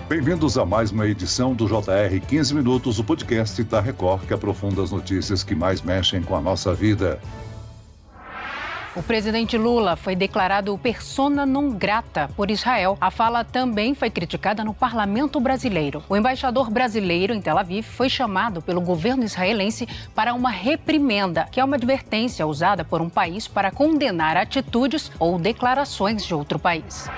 Bem-vindos a mais uma edição do JR 15 Minutos, o podcast da Record que aprofunda as notícias que mais mexem com a nossa vida. O presidente Lula foi declarado persona non grata por Israel. A fala também foi criticada no parlamento brasileiro. O embaixador brasileiro em Tel Aviv foi chamado pelo governo israelense para uma reprimenda, que é uma advertência usada por um país para condenar atitudes ou declarações de outro país.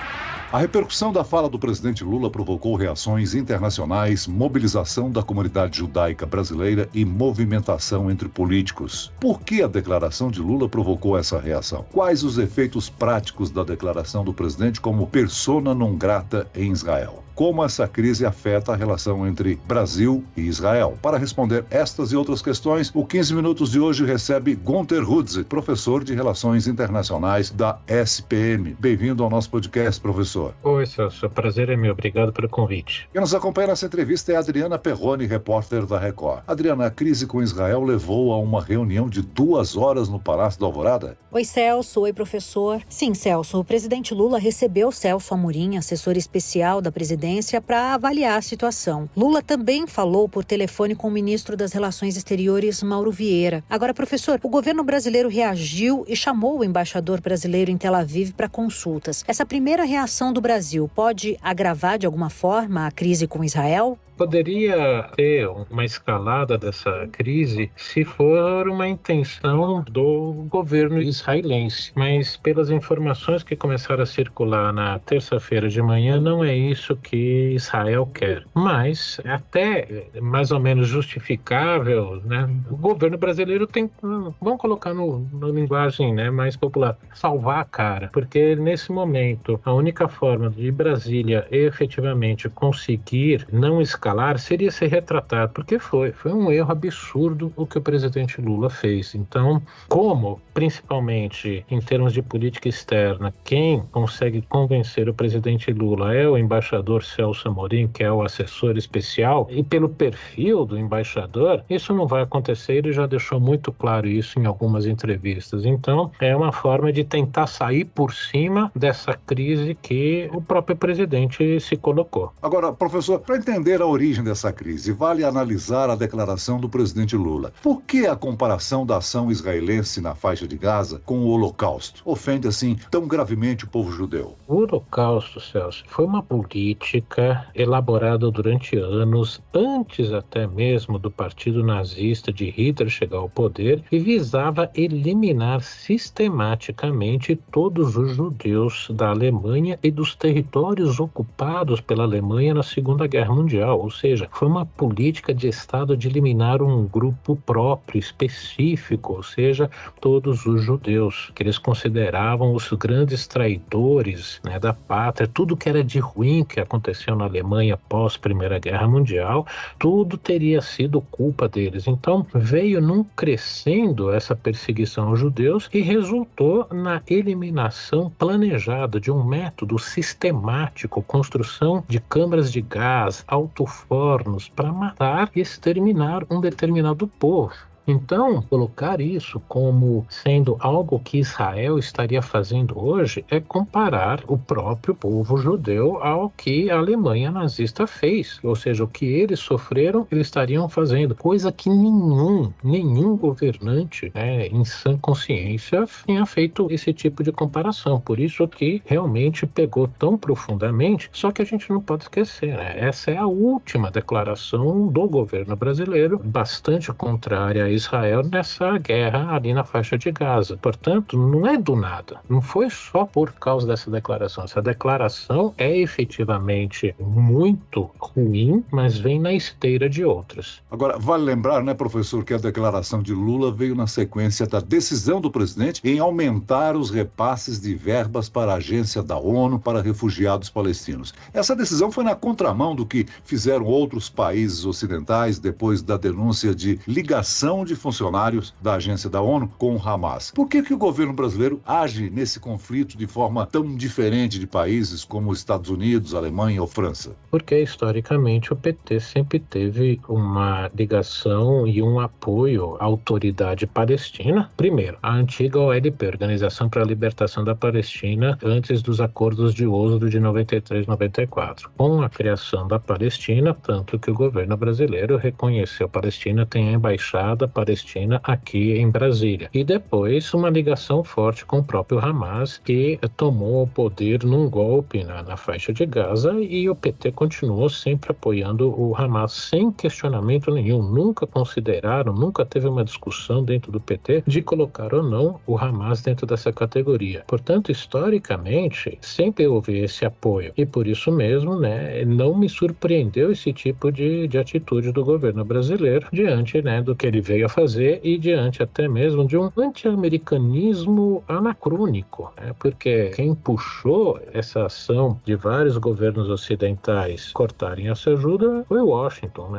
A repercussão da fala do presidente Lula provocou reações internacionais, mobilização da comunidade judaica brasileira e movimentação entre políticos. Por que a declaração de Lula provocou essa reação? Quais os efeitos práticos da declaração do presidente como persona non grata em Israel? Como essa crise afeta a relação entre Brasil e Israel? Para responder estas e outras questões, o 15 Minutos de hoje recebe Gunter Rudze, professor de Relações Internacionais da SPM. Bem-vindo ao nosso podcast, professor. Oi, Celso. Prazer é meu. Obrigado pelo convite. Quem nos acompanha nessa entrevista é a Adriana Perrone, repórter da Record. Adriana, a crise com Israel levou a uma reunião de 2 horas no Palácio da Alvorada? Oi, Celso. Oi, professor. Sim, Celso. O presidente Lula recebeu Celso Amorim, assessor especial da presidência, para avaliar a situação. Lula também falou por telefone com o ministro das Relações Exteriores, Mauro Vieira. Agora, professor, o governo brasileiro reagiu e chamou o embaixador brasileiro em Tel Aviv para consultas. Essa primeira reação do Brasil pode agravar de alguma forma a crise com Israel? Poderia ter uma escalada dessa crise se for uma intenção do governo israelense, mas pelas informações que começaram a circular na terça-feira de manhã, não é isso que Israel quer. Mas até mais ou menos justificável, né? O governo brasileiro tem, vamos colocar na linguagem, né, mais popular, salvar a cara, porque nesse momento a única forma de Brasília efetivamente conseguir não escalar seria se retratar, porque foi um erro absurdo o que o presidente Lula fez. Então, como, principalmente em termos de política externa, quem consegue convencer o presidente Lula é o embaixador Celso Amorim, que é o assessor especial, e pelo perfil do embaixador, isso não vai acontecer, ele já deixou muito claro isso em algumas entrevistas. Então, é uma forma de tentar sair por cima dessa crise que o próprio presidente se colocou. Agora, professor, para entender a origem dessa crise, vale analisar a declaração do presidente Lula. Por que a comparação da ação israelense na faixa de Gaza com o Holocausto ofende, assim, tão gravemente o povo judeu? O Holocausto, Celso, foi uma política elaborada durante anos, antes até mesmo do partido nazista de Hitler chegar ao poder, e visava eliminar sistematicamente todos os judeus da Alemanha e dos territórios ocupados pela Alemanha na Segunda Guerra Mundial. Ou seja, foi uma política de Estado de eliminar um grupo próprio, específico, ou seja, todos os judeus, que eles consideravam os grandes traidores, né, da pátria. Tudo que era de ruim que aconteceu na Alemanha pós Primeira Guerra Mundial, tudo teria sido culpa deles. Então, veio num crescendo essa perseguição aos judeus e resultou na eliminação planejada de um método sistemático, construção de câmaras de gás, alto-fornos, para matar e exterminar um determinado povo. Então, colocar isso como sendo algo que Israel estaria fazendo hoje é comparar o próprio povo judeu ao que a Alemanha nazista fez. Ou seja, o que eles sofreram, eles estariam fazendo. Coisa que nenhum governante, em sã consciência, tinha feito esse tipo de comparação. Por isso que realmente pegou tão profundamente, só que a gente não pode esquecer, né? Essa é a última declaração do governo brasileiro, bastante contrária a Israel nessa guerra ali na faixa de Gaza. Portanto, não é do nada. Não foi só por causa dessa declaração. Essa declaração é efetivamente muito ruim, mas vem na esteira de outras. Agora, vale lembrar, né, professor, que a declaração de Lula veio na sequência da decisão do presidente em aumentar os repasses de verbas para a agência da ONU para refugiados palestinos. Essa decisão foi na contramão do que fizeram outros países ocidentais depois da denúncia de ligação prisão de funcionários da agência da ONU com o Hamas. Por que o governo brasileiro age nesse conflito de forma tão diferente de países como Estados Unidos, Alemanha ou França? Porque, historicamente, o PT sempre teve uma ligação e um apoio à autoridade palestina. Primeiro, a antiga OLP, Organização para a Libertação da Palestina, antes dos acordos de Oslo de 93-94. Com a criação da Palestina, tanto que o governo brasileiro reconheceu a Palestina, tem a embaixada palestina aqui em Brasília. E depois uma ligação forte com o próprio Hamas, que tomou o poder num golpe na faixa de Gaza, e o PT continuou sempre apoiando o Hamas sem questionamento nenhum. Nunca consideraram, nunca teve uma discussão dentro do PT de colocar ou não o Hamas dentro dessa categoria. Portanto, historicamente, sempre houve esse apoio. E por isso mesmo, não me surpreendeu esse tipo de atitude do governo brasileiro diante, do que ele veio a fazer e diante até mesmo de um anti-americanismo anacrônico, porque quem puxou essa ação de vários governos ocidentais cortarem essa ajuda foi Washington,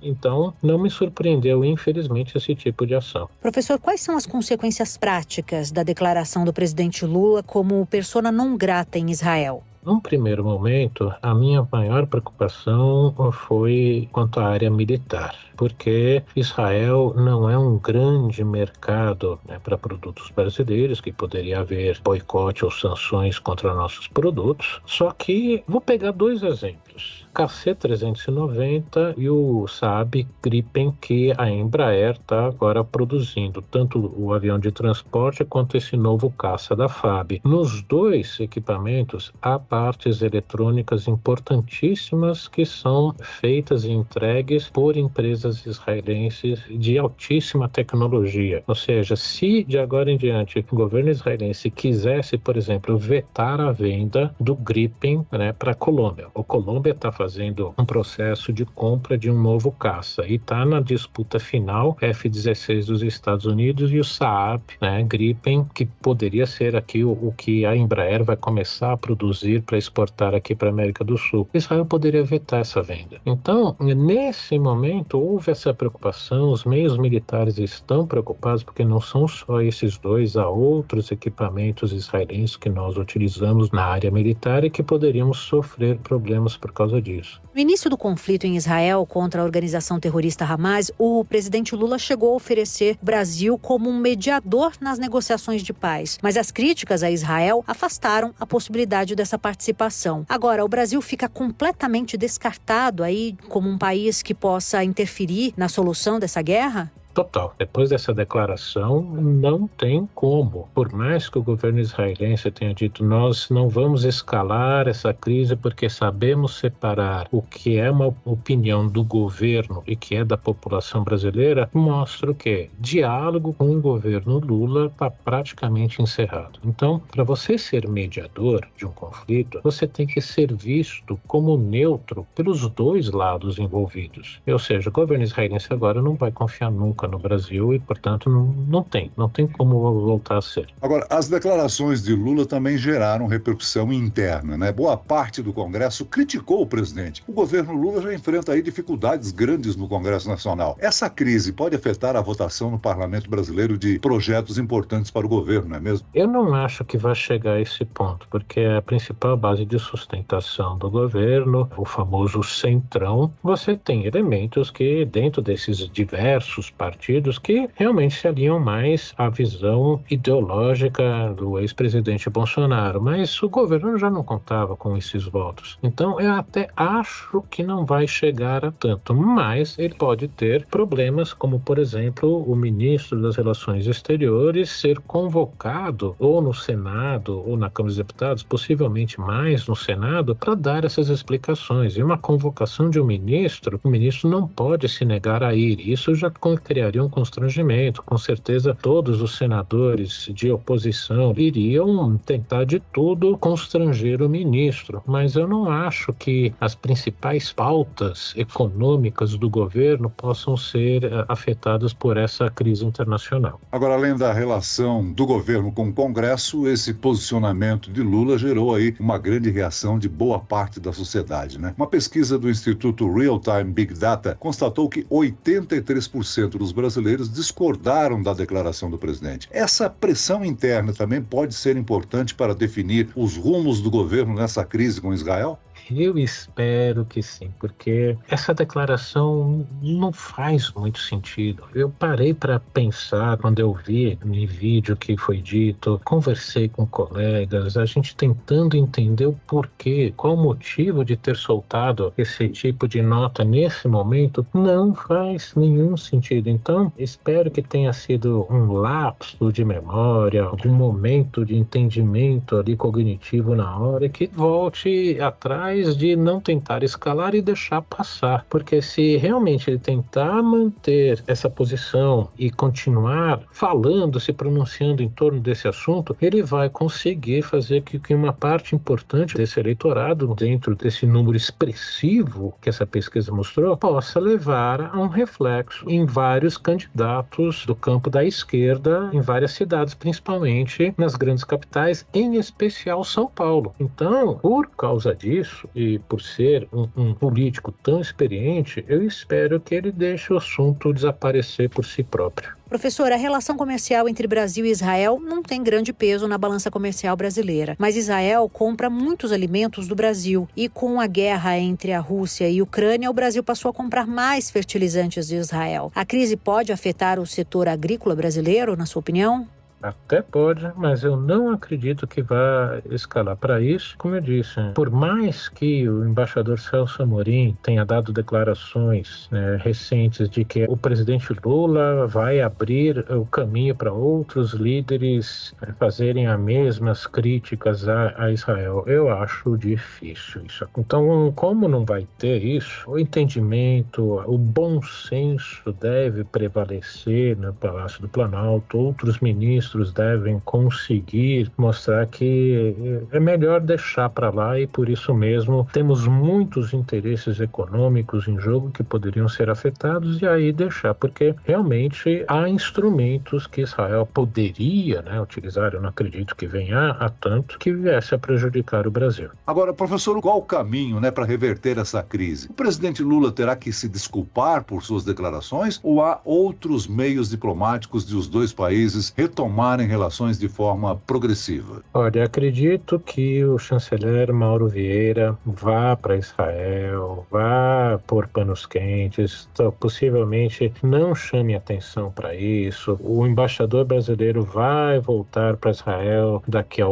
Então, não me surpreendeu, infelizmente, esse tipo de ação. Professor, quais são as consequências práticas da declaração do presidente Lula como persona non grata em Israel? Num primeiro momento, a minha maior preocupação foi quanto à área militar, porque Israel não é um grande mercado para produtos brasileiros, que poderia haver boicote ou sanções contra nossos produtos. Só que vou pegar 2 exemplos. KC-390 e o Saab Gripen, que a Embraer está agora produzindo, tanto o avião de transporte quanto esse novo caça da FAB. Nos 2 equipamentos há partes eletrônicas importantíssimas que são feitas e entregues por empresas israelenses de altíssima tecnologia. Ou seja, se de agora em diante o governo israelense quisesse, por exemplo, vetar a venda do Gripen para a Colômbia, a Colômbia está fazendo um processo de compra de um novo caça e está na disputa final F-16 dos Estados Unidos e o Saab Gripen, que poderia ser aqui o que a Embraer vai começar a produzir para exportar aqui para a América do Sul. Israel poderia vetar essa venda. Então, nesse momento, houve essa preocupação, os meios militares estão preocupados porque não são só esses 2, há outros equipamentos israelenses que nós utilizamos na área militar e que poderíamos sofrer problemas por causa disso. No início do conflito em Israel contra a organização terrorista Hamas, o presidente Lula chegou a oferecer o Brasil como um mediador nas negociações de paz. Mas as críticas a Israel afastaram a possibilidade dessa participação. Agora, o Brasil fica completamente descartado aí como um país que possa interferir na solução dessa guerra? Total. Depois dessa declaração, não tem como. Por mais que o governo israelense tenha dito, nós não vamos escalar essa crise porque sabemos separar o que é uma opinião do governo e que é da população brasileira, mostra o quê? Diálogo com o governo Lula está praticamente encerrado. Então, para você ser mediador de um conflito, você tem que ser visto como neutro pelos 2 lados envolvidos. Ou seja, o governo israelense agora não vai confiar nunca no Brasil e, portanto, não tem como voltar a ser. Agora, as declarações de Lula também geraram repercussão interna, Boa parte do Congresso criticou o presidente. O governo Lula já enfrenta aí dificuldades grandes no Congresso Nacional. Essa crise pode afetar a votação no Parlamento brasileiro de projetos importantes para o governo, não é mesmo? Eu não acho que vai chegar a esse ponto, porque a principal base de sustentação do governo, o famoso centrão, você tem elementos que, dentro desses diversos partidos, que realmente se alinham mais à visão ideológica do ex-presidente Bolsonaro, mas o governo já não contava com esses votos. Então eu até acho que não vai chegar a tanto, mas ele pode ter problemas como, por exemplo, o ministro das Relações Exteriores ser convocado ou no Senado ou na Câmara dos Deputados, possivelmente mais no Senado, para dar essas explicações. E uma convocação de um ministro, o ministro não pode se negar a ir. Isso já criaria um constrangimento. Com certeza todos os senadores de oposição iriam tentar de tudo constranger o ministro, mas eu não acho que as principais pautas econômicas do governo possam ser afetadas por essa crise internacional. Agora, além da relação do governo com o Congresso, esse posicionamento de Lula gerou aí uma grande reação de boa parte da sociedade, Uma pesquisa do Instituto Real Time Big Data constatou que 83% dos dos brasileiros discordaram da declaração do presidente. Essa pressão interna também pode ser importante para definir os rumos do governo nessa crise com Israel? Eu espero que sim, porque essa declaração não faz muito sentido. Eu parei para pensar quando eu vi no vídeo que foi dito, conversei com colegas, a gente tentando entender o porquê, qual o motivo de ter soltado esse tipo de nota nesse momento, não faz nenhum sentido. Então, espero que tenha sido um lapso de memória, algum momento de entendimento ali cognitivo na hora, que volte atrás de não tentar escalar e deixar passar, porque se realmente ele tentar manter essa posição e continuar falando, se pronunciando em torno desse assunto, ele vai conseguir fazer que uma parte importante desse eleitorado, dentro desse número expressivo que essa pesquisa mostrou, possa levar a um reflexo em vários candidatos do campo da esquerda, em várias cidades, principalmente nas grandes capitais, em especial São Paulo. Então, por causa disso, e por ser um político tão experiente, eu espero que ele deixe o assunto desaparecer por si próprio. Professor, a relação comercial entre Brasil e Israel não tem grande peso na balança comercial brasileira, mas Israel compra muitos alimentos do Brasil e com a guerra entre a Rússia e a Ucrânia, o Brasil passou a comprar mais fertilizantes de Israel. A crise pode afetar o setor agrícola brasileiro, na sua opinião? Até pode, mas eu não acredito que vá escalar para isso. Como eu disse, por mais que o embaixador Celso Amorim tenha dado declarações recentes de que o presidente Lula vai abrir o caminho para outros líderes fazerem as mesmas críticas a Israel, eu acho difícil isso. Então, como não vai ter isso, o entendimento, o bom senso deve prevalecer no Palácio do Planalto, outros ministros devem conseguir mostrar que é melhor deixar para lá e por isso mesmo temos muitos interesses econômicos em jogo que poderiam ser afetados e aí deixar, porque realmente há instrumentos que Israel poderia utilizar, eu não acredito que venha a tanto, que viesse a prejudicar o Brasil. Agora, professor, qual o caminho para reverter essa crise? O presidente Lula terá que se desculpar por suas declarações ou há outros meios diplomáticos de os dois países retomarem relações de forma progressiva? Olha, acredito que o chanceler Mauro Vieira vá para Israel, vá pôr panos quentes, possivelmente não chame atenção para isso. O embaixador brasileiro vai voltar para Israel daqui a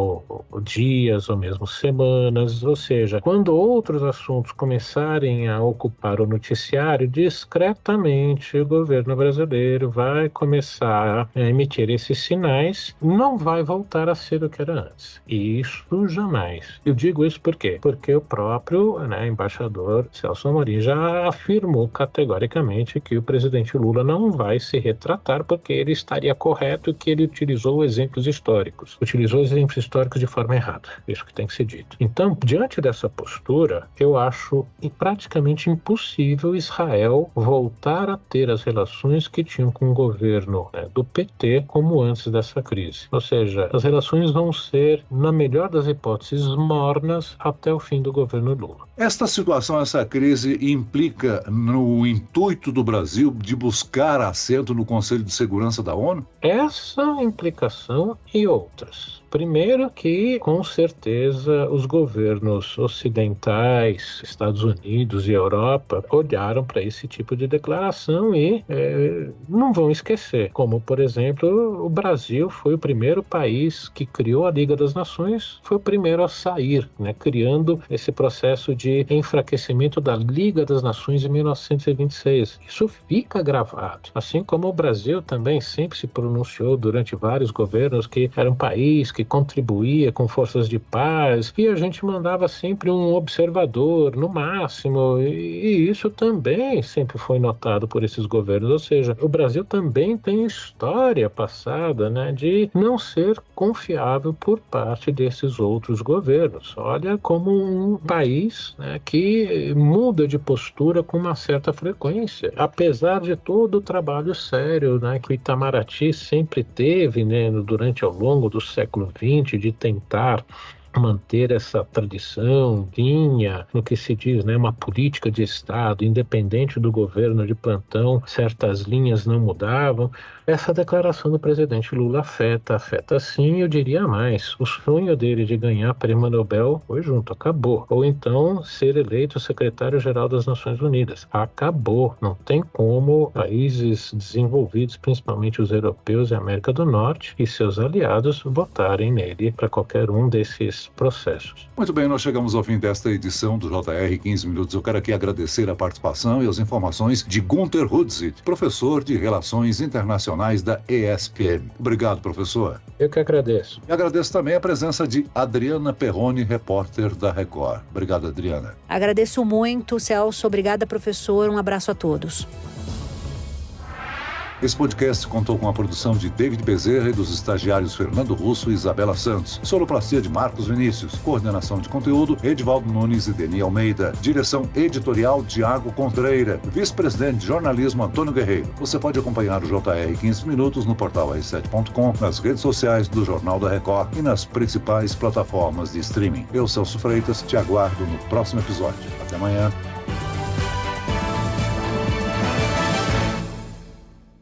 dias ou mesmo semanas, ou seja, quando outros assuntos começarem a ocupar o noticiário, discretamente o governo brasileiro vai começar a emitir esses sinais, não vai voltar a ser o que era antes. E isso jamais. Eu digo isso por quê? Porque o próprio embaixador Celso Amorim já afirmou categoricamente que o presidente Lula não vai se retratar porque ele estaria correto e que ele utilizou exemplos históricos. Utilizou exemplos históricos de forma errada. Isso que tem que ser dito. Então, diante dessa postura, eu acho praticamente impossível Israel voltar a ter as relações que tinham com o governo do PT como antes dessa crise. Ou seja, as relações vão ser, na melhor das hipóteses, mornas até o fim do governo Lula. Esta situação, essa crise, implica no intuito do Brasil de buscar assento no Conselho de Segurança da ONU? Essa implicação e outras. Primeiro que, com certeza, os governos ocidentais, Estados Unidos e Europa, olharam para esse tipo de declaração e não vão esquecer. Como, por exemplo, o Brasil foi o primeiro país que criou a Liga das Nações, foi o primeiro a sair, criando esse processo de enfraquecimento da Liga das Nações em 1926. Isso fica gravado. Assim como o Brasil também sempre se pronunciou durante vários governos que era um país que contribuía com forças de paz e a gente mandava sempre um observador no máximo e isso também sempre foi notado por esses governos, ou seja, o Brasil também tem história passada de não ser confiável por parte desses outros governos. Olha como um país que muda de postura com uma certa frequência, apesar de todo o trabalho sério que o Itamaraty sempre teve durante ao longo do século XX de tentar manter essa tradição, linha no que se diz, uma política de Estado, independente do governo de plantão, certas linhas não mudavam. Essa declaração do presidente Lula afeta sim, eu diria mais. O sonho dele de ganhar prêmio Nobel foi junto, acabou. Ou então ser eleito secretário-geral das Nações Unidas. Acabou. Não tem como países desenvolvidos, principalmente os europeus e a América do Norte, e seus aliados votarem nele para qualquer um desses processos. Muito bem, nós chegamos ao fim desta edição do JR 15 Minutos. Eu quero aqui agradecer a participação e as informações de Gunter Hudzit, professor de Relações Internacionais da ESPM. Obrigado, professor. Eu que agradeço. E agradeço também a presença de Adriana Perrone, repórter da Record. Obrigado, Adriana. Agradeço muito, Celso. Obrigada, professor. Um abraço a todos. Esse podcast contou com a produção de David Bezerra e dos estagiários Fernando Russo e Isabela Santos. Sonoplastia de Marcos Vinícius. Coordenação de conteúdo, Edivaldo Nunes e Deni Almeida. Direção editorial, Tiago Contreira. Vice-presidente de jornalismo, Antônio Guerreiro. Você pode acompanhar o JR 15 Minutos no portal r7.com, nas redes sociais do Jornal da Record e nas principais plataformas de streaming. Eu, Celso Freitas, te aguardo no próximo episódio. Até amanhã.